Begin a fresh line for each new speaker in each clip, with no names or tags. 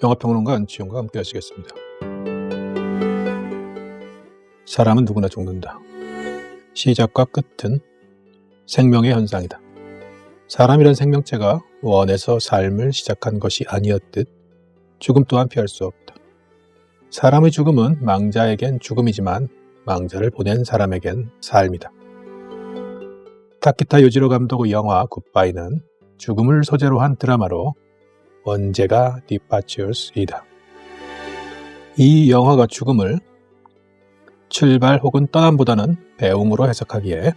영화평론가 안치용과 함께 하시겠습니다. 사람은 누구나 죽는다. 시작과 끝은 생명의 현상이다. 사람이란 생명체가 원해서 삶을 시작한 것이 아니었듯 죽음 또한 피할 수 없다. 사람의 죽음은 망자에겐 죽음이지만 망자를 보낸 사람에겐 삶이다. 타키타 요지로 감독의 영화 굿바이는 죽음을 소재로 한 드라마로 원제가 Departures이다. 이 영화가 죽음을 출발 혹은 떠남보다는 배움으로 해석하기에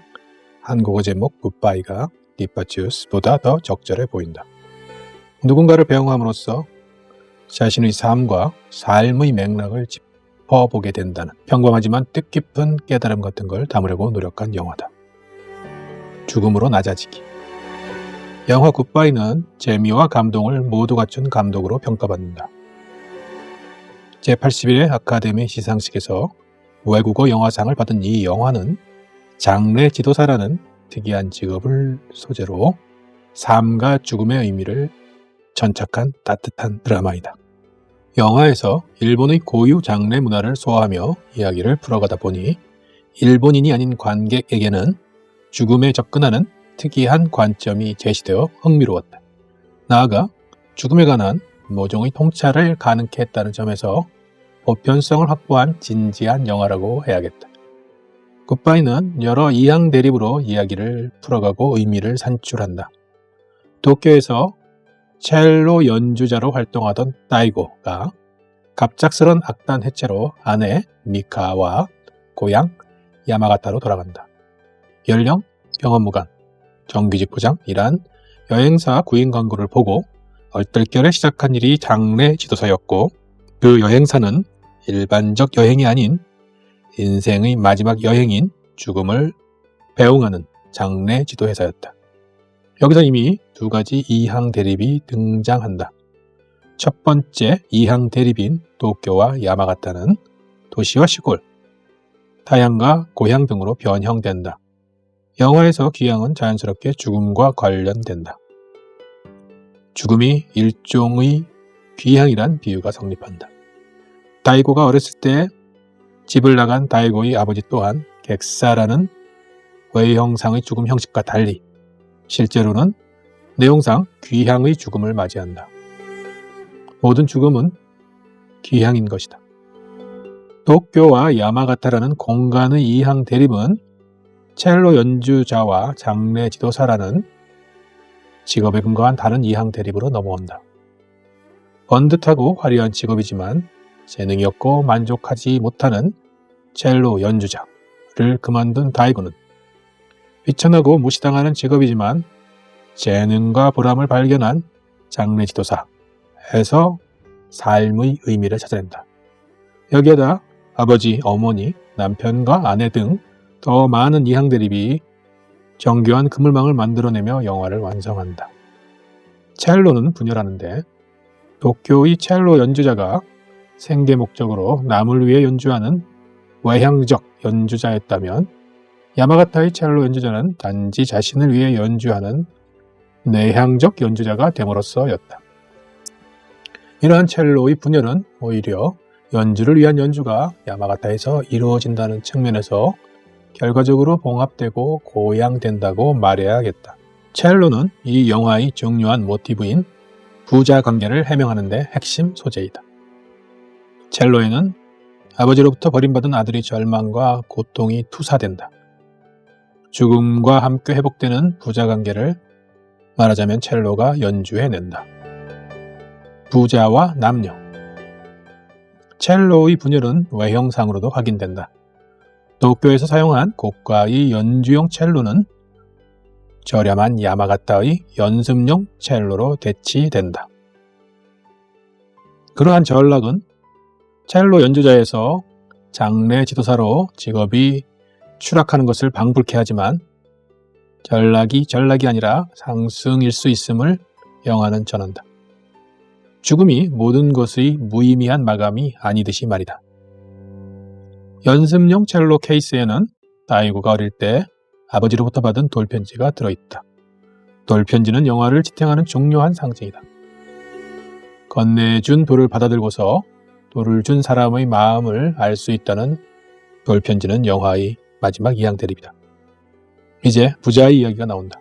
한국어 제목 굿바이가 Departures보다 더 적절해 보인다. 누군가를 배웅함으로써 자신의 삶과 삶의 맥락을 짚어보게 된다는 평범하지만 뜻깊은 깨달음 같은 걸 담으려고 노력한 영화다. 죽음으로 낮아지기. 영화 굿바이는 재미와 감동을 모두 갖춘 감독으로 평가받는다. 제81회 아카데미 시상식에서 외국어 영화상을 받은 이 영화는 장례 지도사라는 특이한 직업을 소재로 삶과 죽음의 의미를 전착한 따뜻한 드라마이다. 영화에서 일본의 고유 장례 문화를 소화하며 이야기를 풀어가다 보니 일본인이 아닌 관객에게는 죽음에 접근하는 특이한 관점이 제시되어 흥미로웠다. 나아가 죽음에 관한 모종의 통찰을 가능케 했다는 점에서 보편성을 확보한 진지한 영화라고 해야겠다. 굿바이는 여러 이항 대립으로 이야기를 풀어가고 의미를 산출한다. 도쿄에서 첼로 연주자로 활동하던 다이고가 갑작스런 악단 해체로 아내 미카와 고향 야마가타로 돌아간다. 연령, 경험 무관, 정규직 부장이란 여행사 구인 광고를 보고 얼떨결에 시작한 일이 장례 지도사였고 그 여행사는 일반적 여행이 아닌 인생의 마지막 여행인 죽음을 배웅하는 장례 지도회사였다. 여기서 이미 두 가지 이항 대립이 등장한다. 첫 번째 이항 대립인 도쿄와 야마가타는 도시와 시골, 타향과 고향 등으로 변형된다. 영화에서 귀향은 자연스럽게 죽음과 관련된다. 죽음이 일종의 귀향이란 비유가 성립한다. 다이고가 어렸을 때 집을 나간 다이고의 아버지 또한 객사라는 외형상의 죽음 형식과 달리 실제로는 내용상 귀향의 죽음을 맞이한다. 모든 죽음은 귀향인 것이다. 도쿄와 야마가타라는 공간의 이항 대립은 첼로 연주자와 장례 지도사라는 직업에 근거한 다른 이항 대립으로 넘어온다. 번듯하고 화려한 직업이지만 재능이 없고 만족하지 못하는 첼로 연주자를 그만둔 다이고는 비천하고 무시당하는 직업이지만 재능과 보람을 발견한 장례 지도사에서 삶의 의미를 찾아낸다. 여기에다 아버지, 어머니, 남편과 아내 등 더 많은 이항 대립이 정교한 그물망을 만들어내며 영화를 완성한다. 첼로는 분열하는데 도쿄의 첼로 연주자가 생계 목적으로 남을 위해 연주하는 외향적 연주자였다면 야마가타의 첼로 연주자는 단지 자신을 위해 연주하는 내향적 연주자가 됨으로써였다. 이러한 첼로의 분열은 오히려 연주를 위한 연주가 야마가타에서 이루어진다는 측면에서 결과적으로 봉합되고 고양된다고 말해야겠다. 첼로는 이 영화의 중요한 모티브인 부자 관계를 해명하는 데 핵심 소재이다. 첼로에는 아버지로부터 버림받은 아들의 절망과 고통이 투사된다. 죽음과 함께 회복되는 부자 관계를 말하자면 첼로가 연주해낸다. 부자와 남녀. 첼로의 분열은 외형상으로도 확인된다. 도쿄에서 사용한 고가의 연주용 첼로는 저렴한 야마가타의 연습용 첼로로 대치된다. 그러한 전락은 첼로 연주자에서 장례 지도사로 직업이 추락하는 것을 방불케 하지만 전락이 아니라 상승일 수 있음을 영화는 전한다. 죽음이 모든 것의 무의미한 마감이 아니듯이 말이다. 연습용 첼로 케이스에는 다이고가 어릴 때 아버지로부터 받은 돌편지가 들어있다. 돌편지는 영화를 지탱하는 중요한 상징이다. 건네준 돌을 받아들고서 돌을 준 사람의 마음을 알 수 있다는 돌편지는 영화의 마지막 이항 대립이다. 이제 부자의 이야기가 나온다.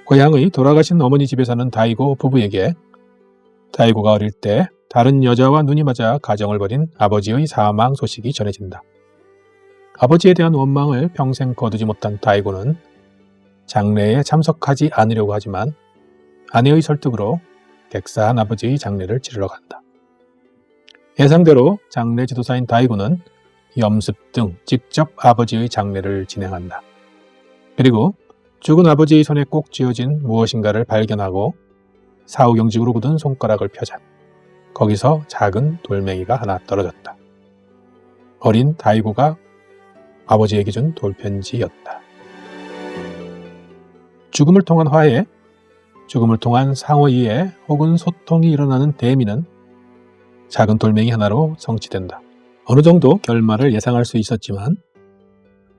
고향의 돌아가신 어머니 집에 사는 다이고 부부에게 다이고가 어릴 때 다른 여자와 눈이 맞아 가정을 벌인 아버지의 사망 소식이 전해진다. 아버지에 대한 원망을 평생 거두지 못한 다이고는 장례에 참석하지 않으려고 하지만 아내의 설득으로 객사한 아버지의 장례를 치르러 간다. 예상대로 장례 지도사인 다이고는 염습 등 직접 아버지의 장례를 진행한다. 그리고 죽은 아버지의 손에 꼭 쥐어진 무엇인가를 발견하고 사후경직으로 굳은 손가락을 펴자 거기서 작은 돌멩이가 하나 떨어졌다. 어린 다이고가 아버지에게 준 돌편지였다. 죽음을 통한 화해, 죽음을 통한 상호 이해 혹은 소통이 일어나는 대미는 작은 돌멩이 하나로 성취된다. 어느 정도 결말을 예상할 수 있었지만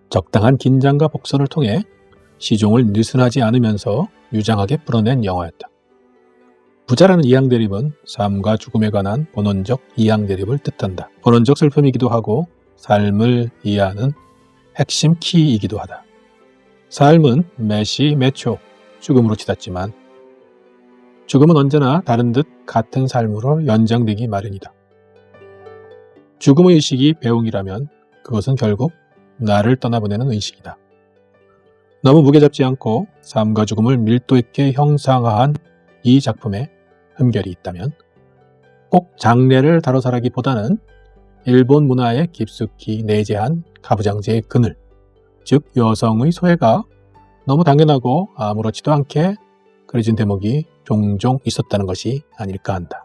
적당한 긴장과 복선을 통해 시종을 느슨하지 않으면서 유장하게 풀어낸 영화였다. 부자라는 이항대립은 삶과 죽음에 관한 본원적 이항대립을 뜻한다. 본원적 슬픔이기도 하고 삶을 이해하는 핵심 키이기도 하다. 삶은 매시 매초 죽음으로 치닫지만 죽음은 언제나 다른 듯 같은 삶으로 연장되기 마련이다. 죽음의 의식이 배웅이라면 그것은 결국 나를 떠나보내는 의식이다. 너무 무게 잡지 않고 삶과 죽음을 밀도 있게 형상화한 이 작품에 흠결이 있다면 꼭 장례를 다뤄서라기보다는 일본 문화에 깊숙이 내재한 가부장제의 그늘, 즉 여성의 소외가 너무 당연하고 아무렇지도 않게 그려진 대목이 종종 있었다는 것이 아닐까 한다.